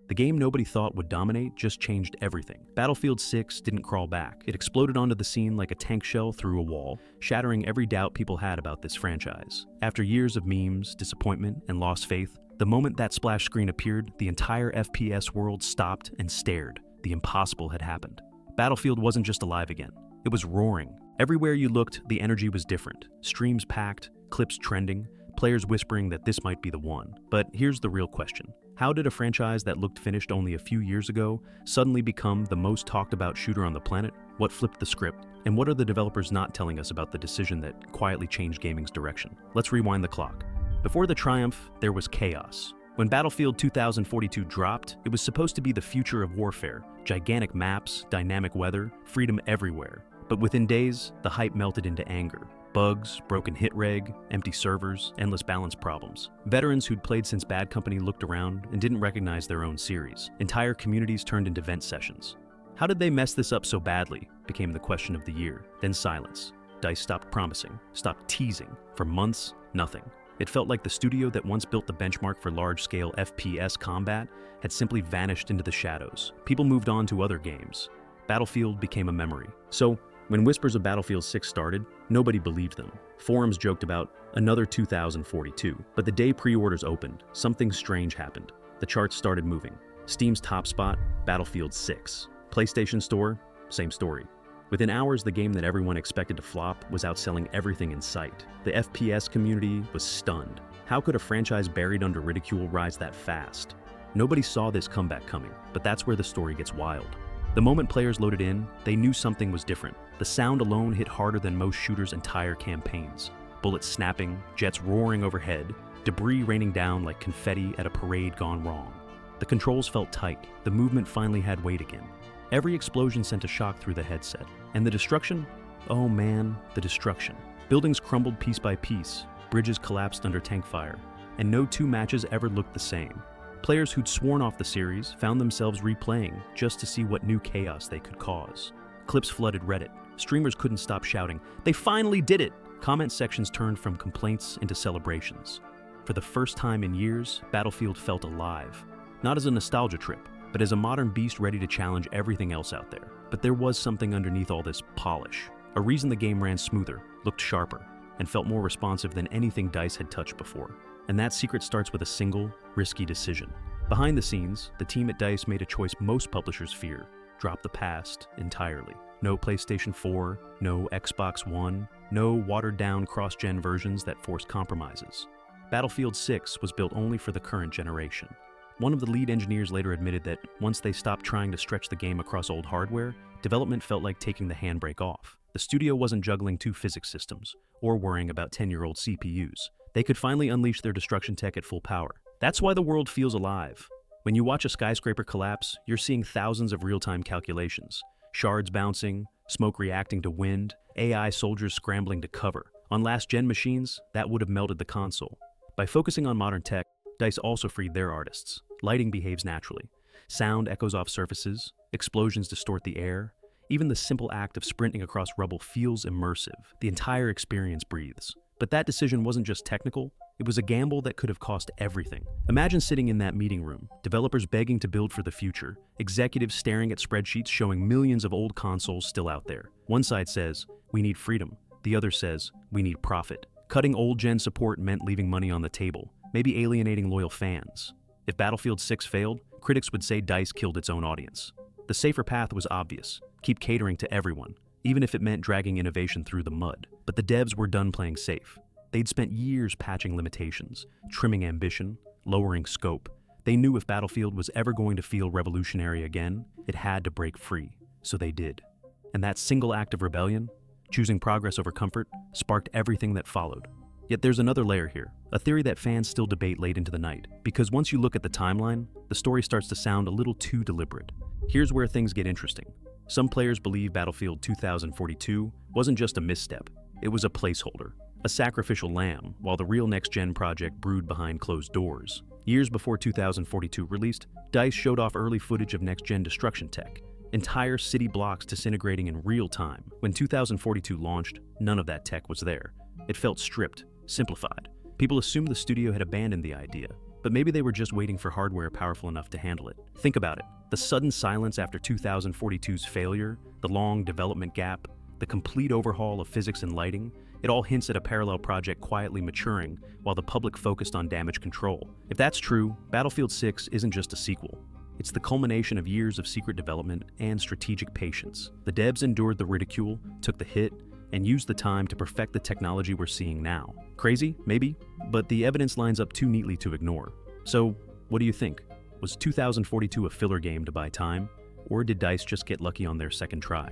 The game nobody thought would dominate just changed everything. Battlefield 6 didn't crawl back. It exploded onto the scene like a tank shell through a wall, shattering every doubt people had about this franchise. After years of memes, disappointment, and lost faith, the moment that splash screen appeared, the entire FPS world stopped and stared. The impossible had happened. Battlefield wasn't just alive again. It was roaring. Everywhere you looked, the energy was different. Streams packed, clips trending, players whispering that this might be the one. But here's the real question. How did a franchise that looked finished only a few years ago suddenly become the most talked about shooter on the planet? What flipped the script? And what are the developers not telling us about the decision that quietly changed gaming's direction? Let's rewind the clock. Before the triumph, there was chaos. When Battlefield 2042 dropped, it was supposed to be the future of warfare. Gigantic maps, dynamic weather, freedom everywhere. But within days, the hype melted into anger. Bugs, broken hit reg, empty servers, endless balance problems. Veterans who'd played since Bad Company looked around and didn't recognize their own series. Entire communities turned into vent sessions. How did they mess this up so badly? Became the question of the year. Then silence. DICE stopped promising, stopped teasing. For months, nothing. It felt like the studio that once built the benchmark for large-scale FPS combat had simply vanished into the shadows. People moved on to other games. Battlefield became a memory. So, when whispers of Battlefield 6 started, nobody believed them. Forums joked about another 2042. But the day pre-orders opened, something strange happened. The charts started moving. Steam's top spot, Battlefield 6. PlayStation Store, same story. Within hours, the game that everyone expected to flop was outselling everything in sight. The FPS community was stunned. How could a franchise buried under ridicule rise that fast? Nobody saw this comeback coming, but that's where the story gets wild. The moment players loaded in, they knew something was different. The sound alone hit harder than most shooters' entire campaigns. Bullets snapping, jets roaring overhead, debris raining down like confetti at a parade gone wrong. The controls felt tight. The movement finally had weight again. Every explosion sent a shock through the headset. And the destruction? Oh man, the destruction. Buildings crumbled piece by piece, bridges collapsed under tank fire, and no two matches ever looked the same. Players who'd sworn off the series found themselves replaying just to see what new chaos they could cause. Clips flooded Reddit. Streamers couldn't stop shouting, "They finally did it!" Comment sections turned from complaints into celebrations. For the first time in years, Battlefield felt alive. Not as a nostalgia trip, but as a modern beast ready to challenge everything else out there. But there was something underneath all this polish. A reason the game ran smoother, looked sharper, and felt more responsive than anything DICE had touched before. And that secret starts with a single, risky decision. Behind the scenes, the team at DICE made a choice most publishers fear: drop the past entirely. No PlayStation 4, no Xbox One, no watered-down cross-gen versions that forced compromises. Battlefield 6 was built only for the current generation. One of the lead engineers later admitted that once they stopped trying to stretch the game across old hardware, development felt like taking the handbrake off. The studio wasn't juggling two physics systems, or worrying about 10-year-old CPUs. They could finally unleash their destruction tech at full power. That's why the world feels alive. When you watch a skyscraper collapse, you're seeing thousands of real-time calculations. Shards bouncing, smoke reacting to wind, AI soldiers scrambling to cover. On last-gen machines, that would have melted the console. By focusing on modern tech, DICE also freed their artists. Lighting behaves naturally. Sound echoes off surfaces, explosions distort the air. Even the simple act of sprinting across rubble feels immersive. The entire experience breathes. But that decision wasn't just technical, it was a gamble that could have cost everything. Imagine sitting in that meeting room, developers begging to build for the future, executives staring at spreadsheets showing millions of old consoles still out there. One side says, "We need freedom." The other says, "We need profit." Cutting old-gen support meant leaving money on the table, maybe alienating loyal fans. If Battlefield 6 failed, critics would say DICE killed its own audience. The safer path was obvious: keep catering to everyone, even if it meant dragging innovation through the mud. But the devs were done playing safe. They'd spent years patching limitations, trimming ambition, lowering scope. They knew if Battlefield was ever going to feel revolutionary again, it had to break free. So they did. And that single act of rebellion, choosing progress over comfort, sparked everything that followed. Yet there's another layer here, a theory that fans still debate late into the night. Because once you look at the timeline, the story starts to sound a little too deliberate. Here's where things get interesting. Some players believe Battlefield 2042 wasn't just a misstep, it was a placeholder, a sacrificial lamb, while the real next-gen project brewed behind closed doors. Years before 2042 released, DICE showed off early footage of next-gen destruction tech, entire city blocks disintegrating in real time. When 2042 launched, none of that tech was there. It felt stripped, simplified. People assumed the studio had abandoned the idea, but maybe they were just waiting for hardware powerful enough to handle it. Think about it. The sudden silence after 2042's failure, the long development gap, the complete overhaul of physics and lighting, it all hints at a parallel project quietly maturing while the public focused on damage control. If that's true, Battlefield 6 isn't just a sequel. It's the culmination of years of secret development and strategic patience. The devs endured the ridicule, took the hit, and used the time to perfect the technology we're seeing now. Crazy? Maybe, but the evidence lines up too neatly to ignore. So, what do you think? Was 2042 a filler game to buy time, or did DICE just get lucky on their second try?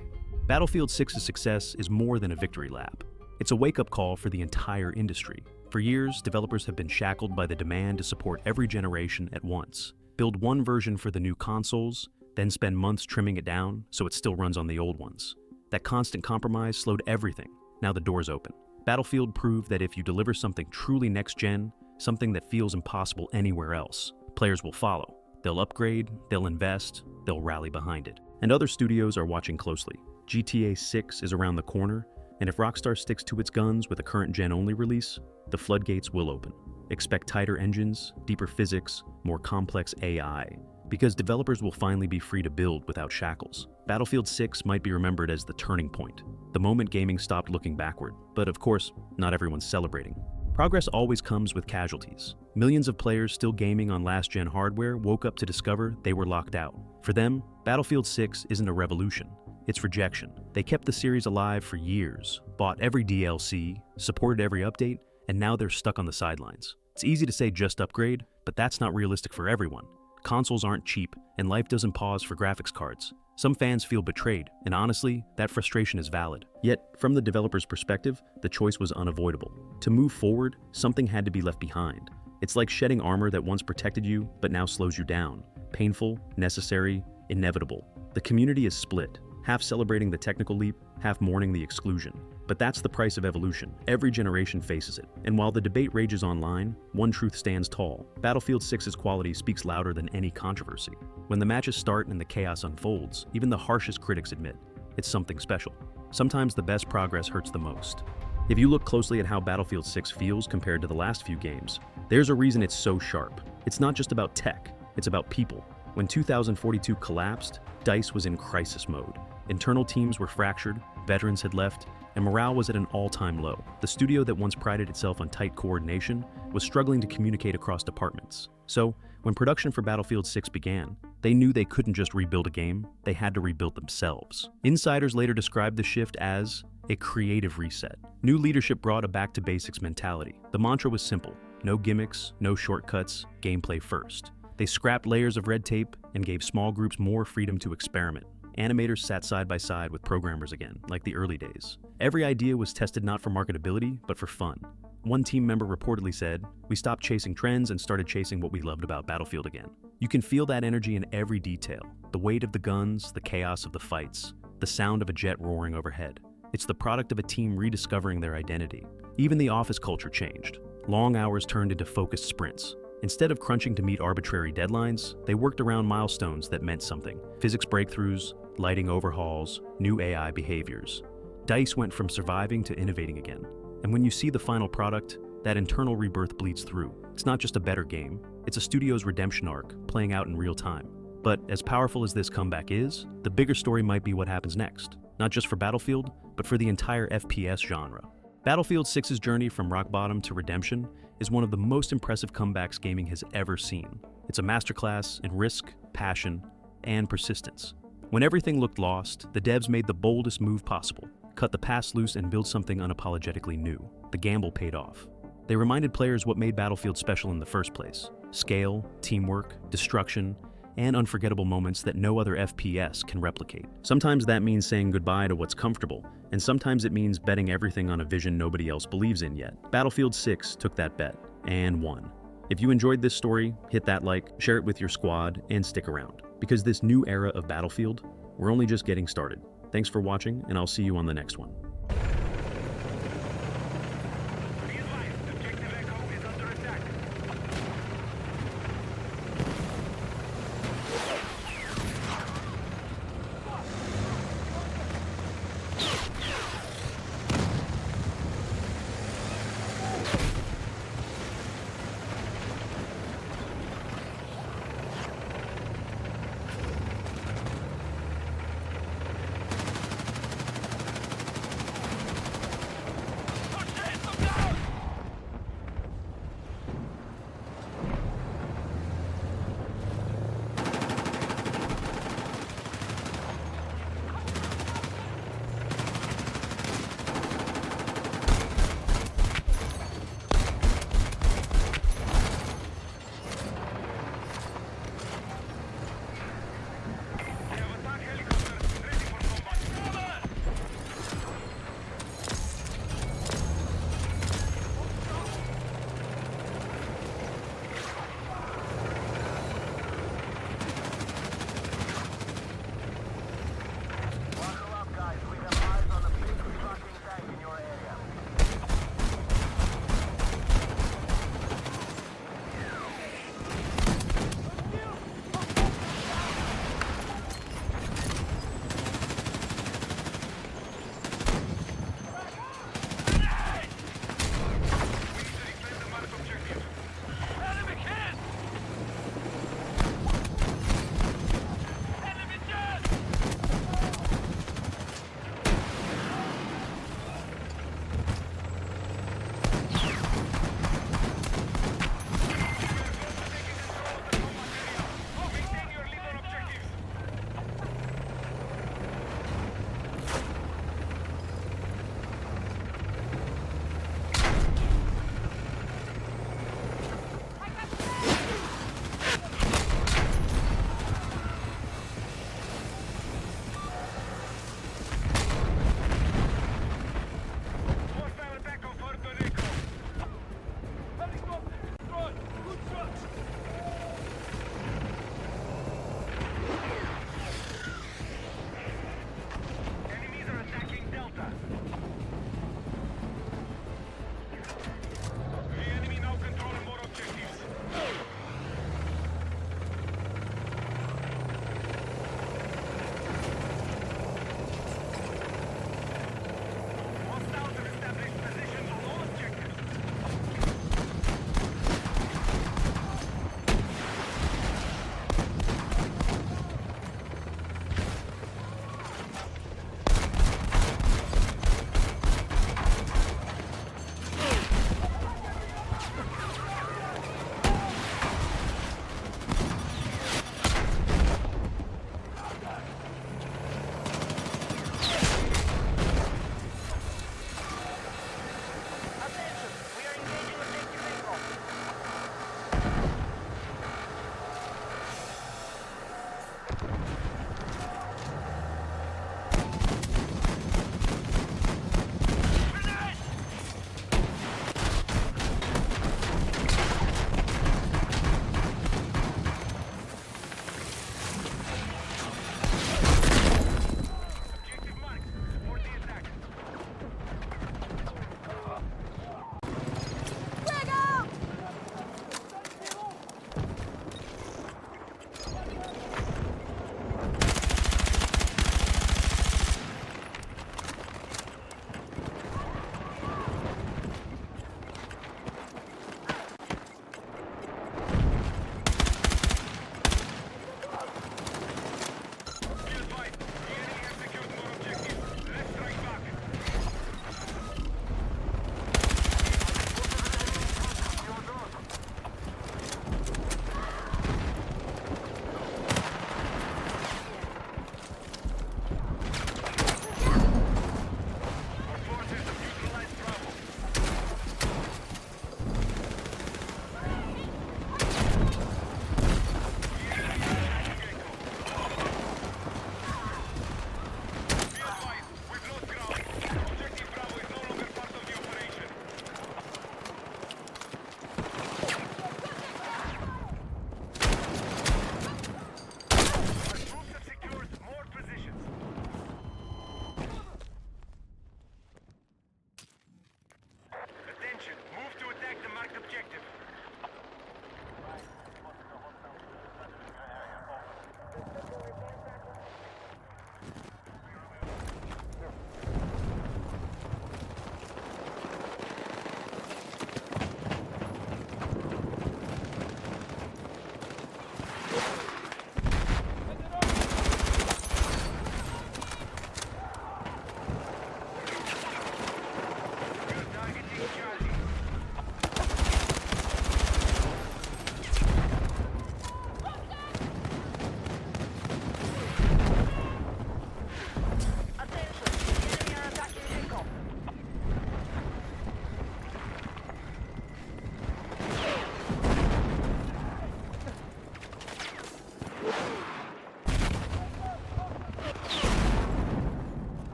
Battlefield 6's success is more than a victory lap. It's a wake-up call for the entire industry. For years, developers have been shackled by the demand to support every generation at once. Build one version for the new consoles, then spend months trimming it down so it still runs on the old ones. That constant compromise slowed everything. Now the door's open. Battlefield proved that if you deliver something truly next-gen, something that feels impossible anywhere else, players will follow. They'll upgrade, they'll invest, they'll rally behind it. And other studios are watching closely. GTA 6 is around the corner, and if Rockstar sticks to its guns with a current-gen only release, the floodgates will open. Expect tighter engines, deeper physics, more complex AI, because developers will finally be free to build without shackles. Battlefield 6 might be remembered as the turning point, the moment gaming stopped looking backward. But of course, not everyone's celebrating. Progress always comes with casualties. Millions of players still gaming on last-gen hardware woke up to discover they were locked out. For them, Battlefield 6 isn't a revolution. It's rejection. They kept the series alive for years, bought every DLC, supported every update, and now they're stuck on the sidelines. It's easy to say just upgrade, but that's not realistic for everyone. Consoles aren't cheap, and life doesn't pause for graphics cards. Some fans feel betrayed, and honestly, that frustration is valid. Yet, from the developer's perspective, the choice was unavoidable. To move forward, something had to be left behind. It's like shedding armor that once protected you, but now slows you down. Painful, necessary, inevitable. The community is split, half celebrating the technical leap, half mourning the exclusion. But that's the price of evolution. Every generation faces it. And while the debate rages online, one truth stands tall. Battlefield 6's quality speaks louder than any controversy. When the matches start and the chaos unfolds, even the harshest critics admit it's something special. Sometimes the best progress hurts the most. If you look closely at how Battlefield 6 feels compared to the last few games, there's a reason it's so sharp. It's not just about tech, it's about people. When 2042 collapsed, DICE was in crisis mode. Internal teams were fractured, veterans had left, and morale was at an all-time low. The studio that once prided itself on tight coordination was struggling to communicate across departments. So, when production for Battlefield 6 began, they knew they couldn't just rebuild a game, they had to rebuild themselves. Insiders later described the shift as a creative reset. New leadership brought a back-to-basics mentality. The mantra was simple: no gimmicks, no shortcuts, gameplay first. They scrapped layers of red tape and gave small groups more freedom to experiment. Animators sat side by side with programmers again, like the early days. Every idea was tested not for marketability, but for fun. One team member reportedly said, "We stopped chasing trends and started chasing what we loved about Battlefield again." You can feel that energy in every detail. The weight of the guns, the chaos of the fights, the sound of a jet roaring overhead. It's the product of a team rediscovering their identity. Even the office culture changed. Long hours turned into focused sprints. Instead of crunching to meet arbitrary deadlines, they worked around milestones that meant something. Physics breakthroughs, lighting overhauls, new AI behaviors. DICE went from surviving to innovating again. And when you see the final product, that internal rebirth bleeds through. It's not just a better game, it's a studio's redemption arc playing out in real time. But as powerful as this comeback is, the bigger story might be what happens next. Not just for Battlefield, but for the entire FPS genre. Battlefield 6's journey from rock bottom to redemption is one of the most impressive comebacks gaming has ever seen. It's a masterclass in risk, passion, and persistence. When everything looked lost, the devs made the boldest move possible: cut the past loose and build something unapologetically new. The gamble paid off. They reminded players what made Battlefield special in the first place: scale, teamwork, destruction, and unforgettable moments that no other FPS can replicate. Sometimes that means saying goodbye to what's comfortable, and sometimes it means betting everything on a vision nobody else believes in yet. Battlefield 6 took that bet, and won. If you enjoyed this story, hit that like, share it with your squad, and stick around. Because this new era of Battlefield, we're only just getting started. Thanks for watching, and I'll see you on the next one.